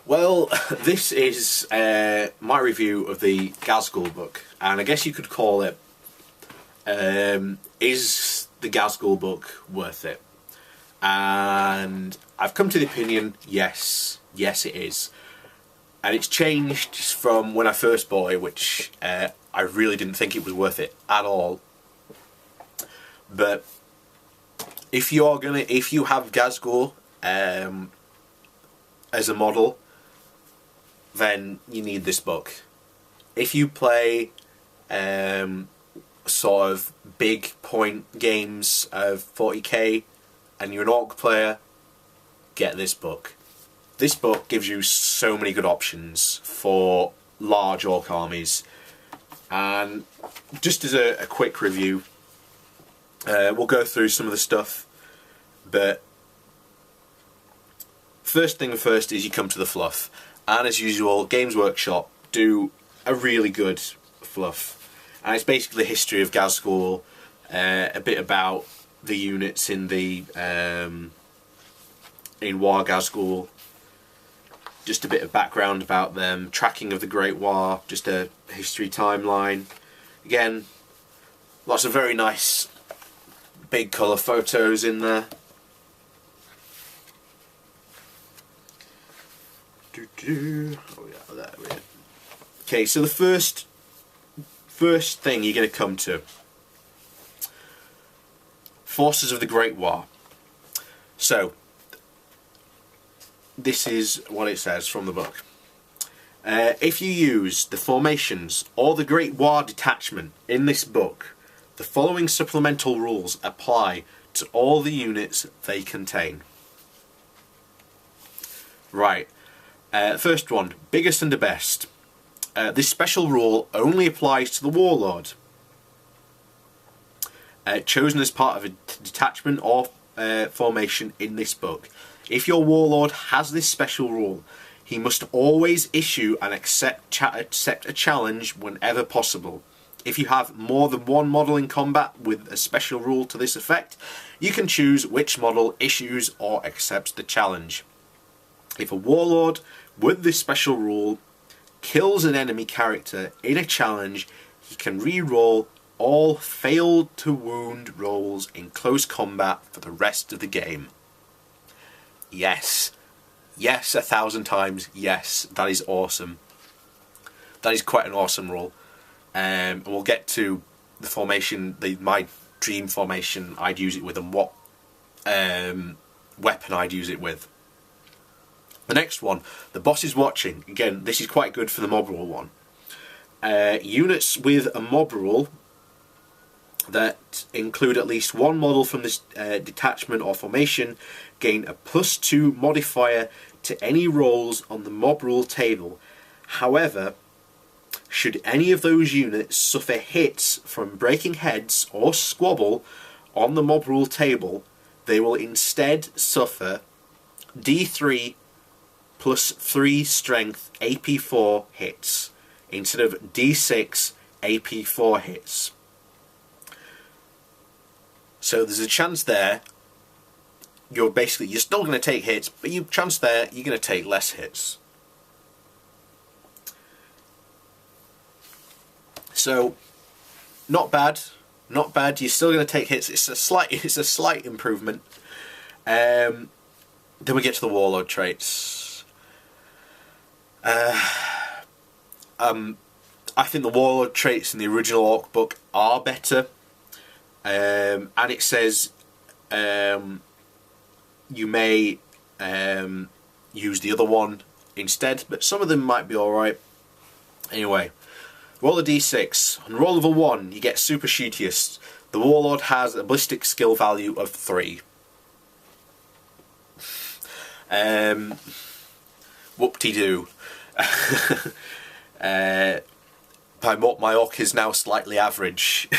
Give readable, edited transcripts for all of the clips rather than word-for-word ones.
Well, this is my review of the Ghazghkull book, and I guess you could call it, is the Ghazghkull book worth it? And I've come to the opinion, yes it is. And it's changed from when I first bought it, which I really didn't think it was worth it at all. But if you have Ghazghkull as a model, then you need this book. If you play sort of big point games of 40k and you're an orc player, get this book. This book gives you so many good options for large orc armies. And just as a quick review, we'll go through some of the stuff, but first thing first is you come to the fluff. And as usual, Games Workshop do a really good fluff. And it's basically the history of Ghazghkull, a bit about the units in the in War Ghazghkull, just a bit of background about them, tracking of the Great War, just a history timeline. Again, lots of very nice big colour photos in there. Oh yeah, there we go. Okay, so the first thing you're going to come to, Forces of the Great War. So this is what it says from the book. If you use the formations or the Great War detachment in this book, the following supplemental rules apply to all the units they contain. Right. First one, biggest and the best. This special rule only applies to the Warlord, chosen as part of a detachment or formation in this book. If your Warlord has this special rule, he must always issue and accept a challenge whenever possible. If you have more than one model in combat with a special rule to this effect, you can choose which model issues or accepts the challenge. If a Warlord with this special rule kills an enemy character in a challenge, he can re-roll all failed to wound rolls in close combat for the rest of the game. Yes, 1,000 times yes, that is awesome. That is quite an awesome rule. And we'll get to the formation, my dream formation I'd use it with, and what weapon I'd use it with. The next one, the boss is watching. Again, this is quite good for the mob rule one. Units with a mob rule that include at least one model from this detachment or formation gain a +2 modifier to any rolls on the mob rule table. However, should any of those units suffer hits from breaking heads or squabble on the mob rule table, they will instead suffer D3 +3 strength AP4 hits instead of D6 AP4 hits. So there's a chance there you're still going to take hits, but you're going to take less hits. So not bad. You're still going to take hits. It's a slight improvement. Then we get to the Warlord traits. I think the Warlord traits in the original Orc book are better, and it says you may use the other one instead, but some of them might be alright. Anyway, roll a d6. On roll of a 1, you get Super Shootist. The Warlord has a ballistic skill value of 3. Whoop-de-doo. My orc is now slightly average.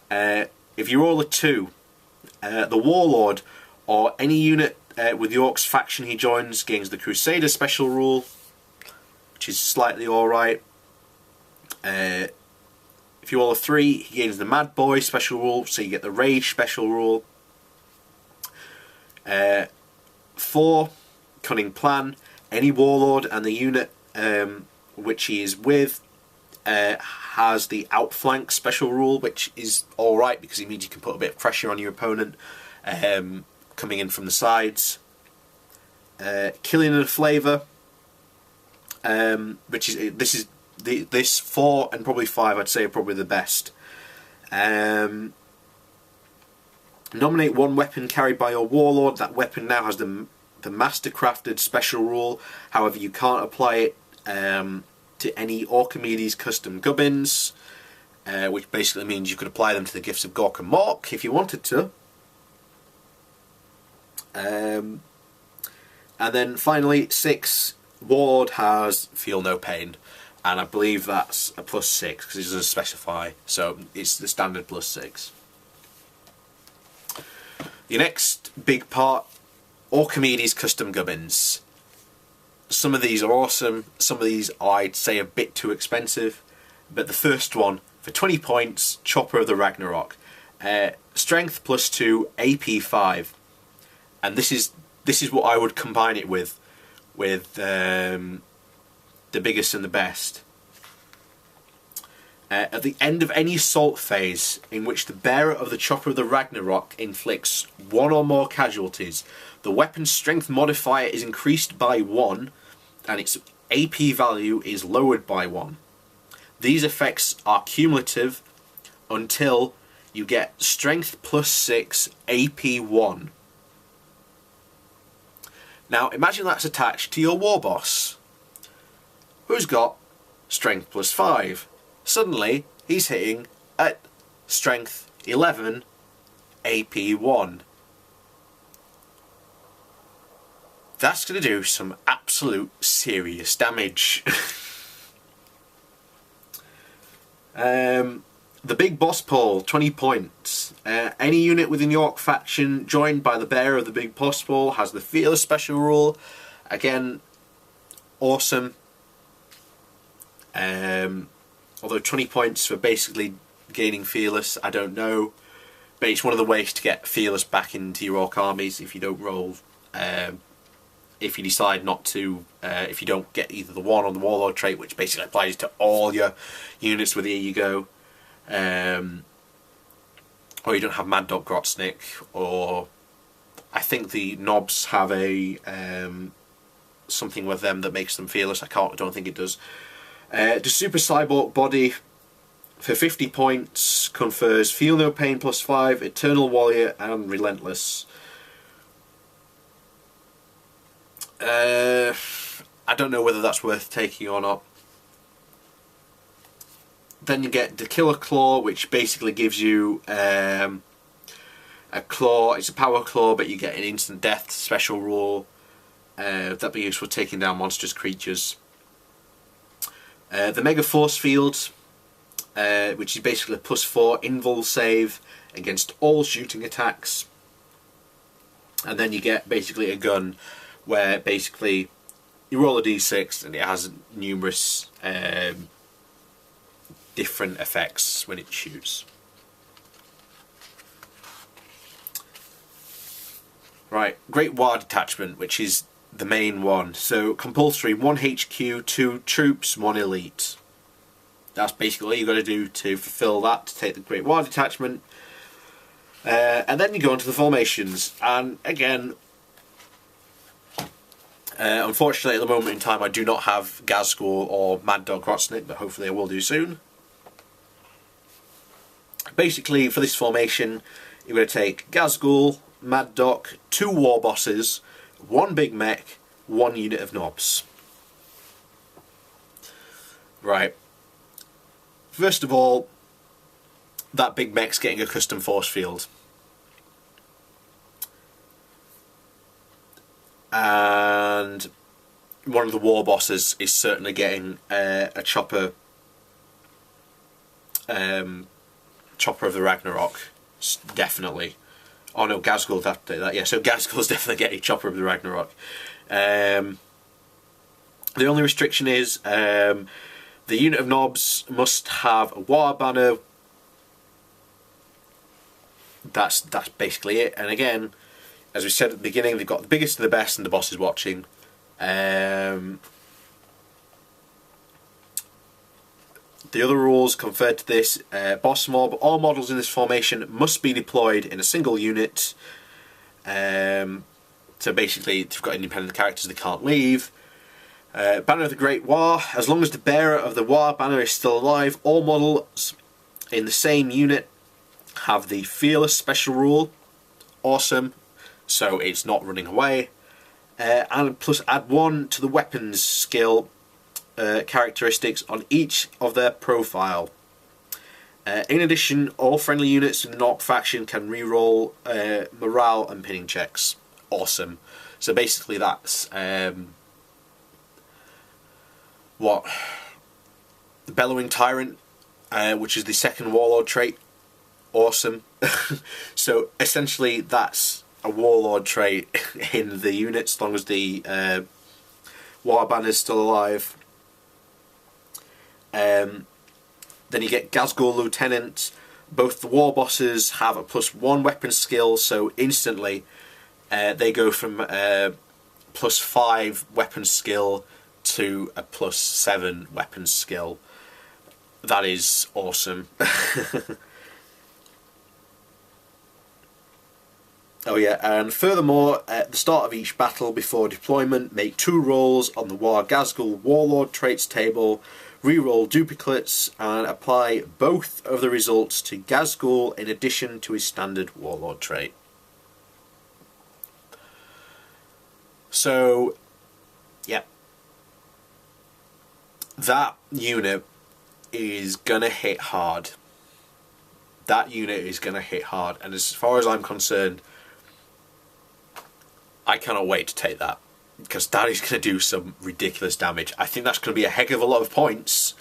If you roll a 2, the Warlord or any unit with the Orc's faction he joins gains the Crusader special rule, which is slightly alright. If you roll a 3, he gains the Mad Boy special rule, so you get the Rage special rule. 4, Cunning Plan. Any warlord and the unit which he is with has the outflank special rule, which is alright because it means you can put a bit of pressure on your opponent coming in from the sides. Killing and a flavour, which is this 4 and probably 5 I'd say are probably the best. Nominate one weapon carried by your warlord. That weapon now has the master-crafted special rule. However, you can't apply it to any Archimedes custom gubbins, which basically means you could apply them to the gifts of Gork and Mork if you wanted to. And then finally, 6, Warlord has Feel No Pain, and I believe that's a +6 because it doesn't specify, so it's the standard +6. The next big part, Archimedes custom gubbins. Some of these are awesome, some of these I'd say a bit too expensive, but the first one, for 20 points, Chopper of the Ragnarok. Strength +2, AP 5, and this is what I would combine it with the biggest and the best. At the end of any assault phase in which the bearer of the Chopper of the Ragnarok inflicts 1 or more casualties, the weapon's strength modifier is increased by 1 and its AP value is lowered by 1. These effects are cumulative until you get strength +6, AP 1. Now imagine that's attached to your war boss, who's got strength +5. Suddenly he's hitting at strength 11, AP 1. That's going to do some absolute serious damage. The big boss pole, 20 points. Any unit within the Orc faction joined by the bearer of the big boss pole has the Fearless special rule. Again, awesome. Although 20 points for basically gaining Fearless, I don't know. But it's one of the ways to get Fearless back into your Orc armies if you don't roll. If you decide not to, if you don't get either the 1 or the Warlord trait, which basically applies to all your units with Here You Go. Or you don't have Mad Dog Grotznik, or I think the Knobs have a something with them that makes them Fearless. I don't think it does. The Super Cyborg Body for 50 points confers Feel No Pain +5, Eternal Warrior and Relentless. I don't know whether that's worth taking or not. Then you get the Killer Claw, which basically gives you a claw. It's a power claw, but you get an instant death special rule. That'd be useful for taking down monstrous creatures. The Mega Force Field, which is basically a +4 invul save against all shooting attacks. And then you get basically a gun where basically you roll a d6 and it has numerous different effects when it shoots. Right, Great War Detachment, which is the main one. So compulsory 1 HQ, 2 troops, 1 elite. That's basically all you've got to do to fulfill that, to take the Great War Detachment. And then you go into the formations, and again, unfortunately at the moment in time I do not have Ghazghkull or Mad Dog Grotznik, but hopefully I will do soon. Basically for this formation you're going to take Ghazghkull, Mad Dog, 2 war bosses, 1 big mech, 1 unit of Knobs. Right. First of all, that big mech's getting a custom force field. And one of the war bosses is certainly getting a chopper, Chopper of the Ragnarok, definitely. Oh no, Ghazghkull, that yeah. So Ghazghkull's definitely getting Chopper of the Ragnarok. The only restriction is the unit of Knobs must have a war banner. That's basically it. And again, as we said at the beginning, they've got the biggest and the best, and the boss is watching. The other rules conferred to this, boss mob, all models in this formation must be deployed in a single unit. So basically, if you've got independent characters, they can't leave. Banner of the Great War, as long as the bearer of the war banner is still alive, all models in the same unit have the Fearless special rule. Awesome. So it's not running away. And plus add 1 to the weapons skill characteristics on each of their profile. In addition, all friendly units in the Orc faction can reroll morale and pinning checks. Awesome. So basically that's what? The Bellowing Tyrant, which is the second Warlord trait. Awesome. So essentially that's a Warlord trait in the unit, as long as the War Banner is still alive. Then you get Ghazghkull Lieutenant. Both the war bosses have a +1 weapon skill, so instantly they go from +5 weapon skill to a +7 weapon skill. That is awesome. Oh yeah, and furthermore, at the start of each battle before deployment, make 2 rolls on the War Ghazghkull Warlord traits table, re-roll duplicates, and apply both of the results to Ghazghkull in addition to his standard Warlord trait. So, yeah. That unit is gonna hit hard. That unit is gonna hit hard, and as far as I'm concerned, I cannot wait to take that, because that is going to do some ridiculous damage. I think that's going to be a heck of a lot of points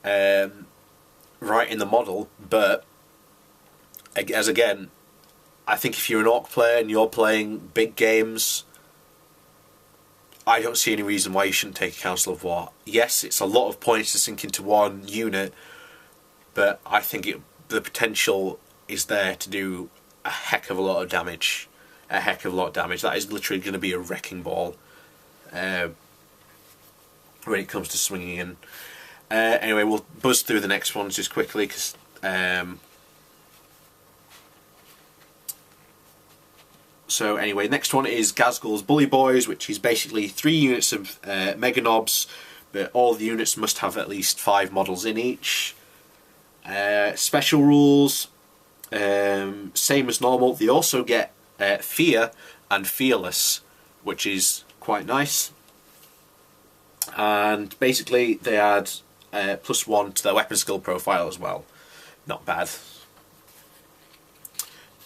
right in the model, but as again, I think if you're an Orc player and you're playing big games, I don't see any reason why you shouldn't take a Council of War. Yes, it's a lot of points to sink into one unit, but I think the potential is there to do a heck of a lot of damage. A heck of a lot of damage. That is literally going to be a wrecking ball when it comes to swinging in. Anyway, we'll buzz through the next ones just quickly, because so anyway, next one is Ghazghkull's Bully Boys, which is basically 3 units of Mega Knobs, but all the units must have at least 5 models in each. Special rules, same as normal. They also get Fear and Fearless, which is quite nice. And basically they add +1 to their weapon skill profile as well. Not bad.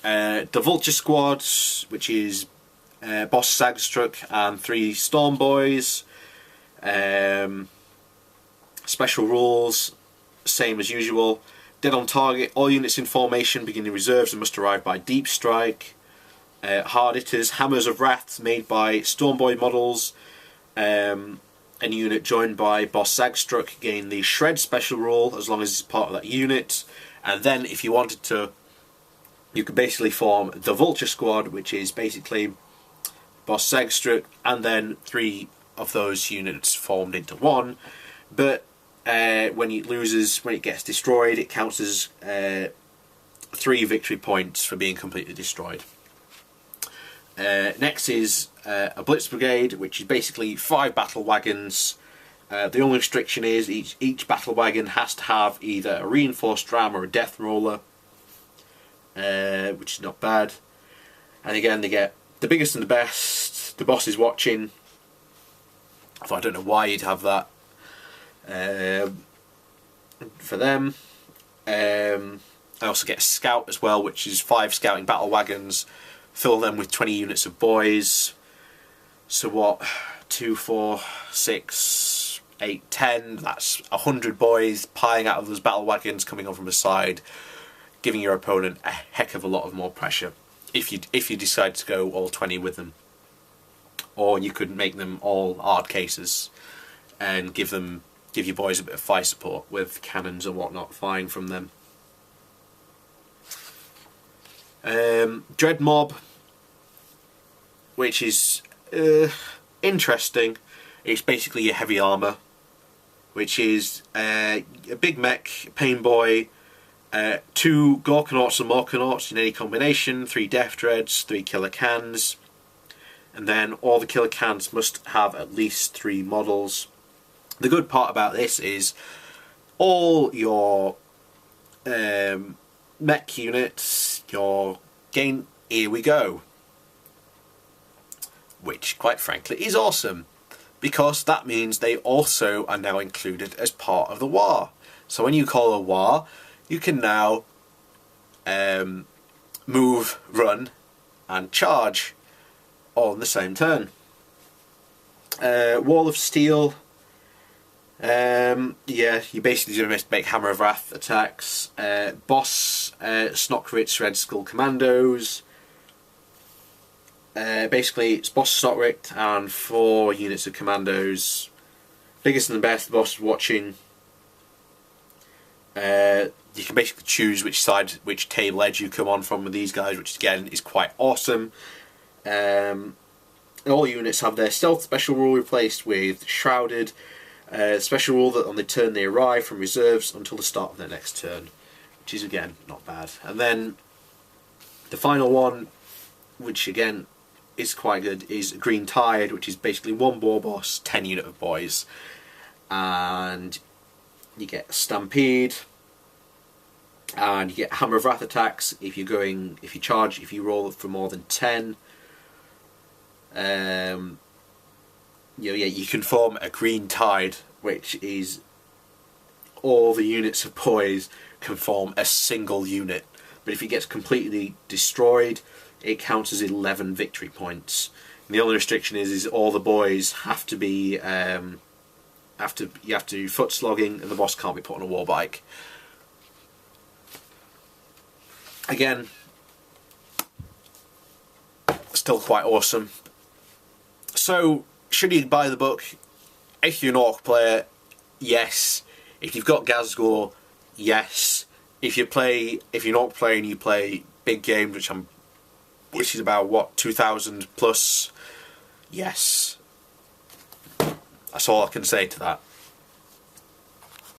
The Vulture Squad, which is Boss Zagstruck and 3 Storm Boys. Special rules, same as usual. Dead on target, all units in formation beginning reserves and must arrive by Deep Strike. Hard Hitters, Hammers of Wrath made by Stormboy models. Any unit joined by Boss Zagstruck gain the Shred special rule as long as it's part of that unit. And then if you wanted to, you could basically form the Vulture Squad, which is basically Boss Zagstruck and then 3 of those units formed into one. But when it loses, when it gets destroyed, it counts as 3 victory points for being completely destroyed. Next is a Blitz Brigade, which is basically 5 battle wagons. The only restriction is each battle wagon has to have either a reinforced ram or a death roller, which is not bad. And again, they get the biggest and the best. The boss is watching. So I don't know why you'd have that for them. I also get a Scout as well, which is 5 scouting battle wagons. Fill them with 20 units of boys. So what? 2, 4, 6, 8, 10. That's 100 boys piling out of those battle wagons coming on from the side, giving your opponent a heck of a lot of more pressure. If you decide to go all 20 with them, or you could make them all hard cases and give your boys a bit of fire support with cannons and whatnot flying from them. Dread Mob, which is interesting. It's basically your heavy armour, which is a big mech, pain boy, 2 Ghazghkull and Morkanauts in any combination, 3 Death Dreads, 3 Killer Cans, and then all the Killer Cans must have at least 3 models. The good part about this is all your mech units, your gain, here we go. Which, quite frankly, is awesome, because that means they also are now included as part of the war. So when you call a war, you can now move, run, and charge all in the same turn. Wall of Steel. Yeah, you basically going to make Hammer of Wrath attacks. Boss Snockrit's Ghazghkull Commandos. Basically, it's Boss Snockrit and 4 units of commandos. Biggest and the best, the boss is watching. You can basically choose which side, which table edge you come on from with these guys, which again is quite awesome. All units have their stealth special rule replaced with shrouded. Special rule that on the turn they arrive from reserves until the start of their next turn, which is again not bad. And then the final one, which again is quite good, is Green Tide, which is basically 1 war boss, 10 unit of boys, and you get Stampede, and you get Hammer of Wrath attacks if you charge, if you roll for more than 10. You can form a Green Tide, which is all the units of boys can form a single unit, but if it gets completely destroyed, it counts as 11 victory points. And the only restriction is all the boys have to be you have to do foot slogging, and the boss can't be put on a war bike. Again, still quite awesome. So, should you buy the book? If you're an Orc player, yes. If you've got Ghazghkull, yes. If you're an Orc player and you play big games, which is about what, 2,000 plus, yes. That's all I can say to that.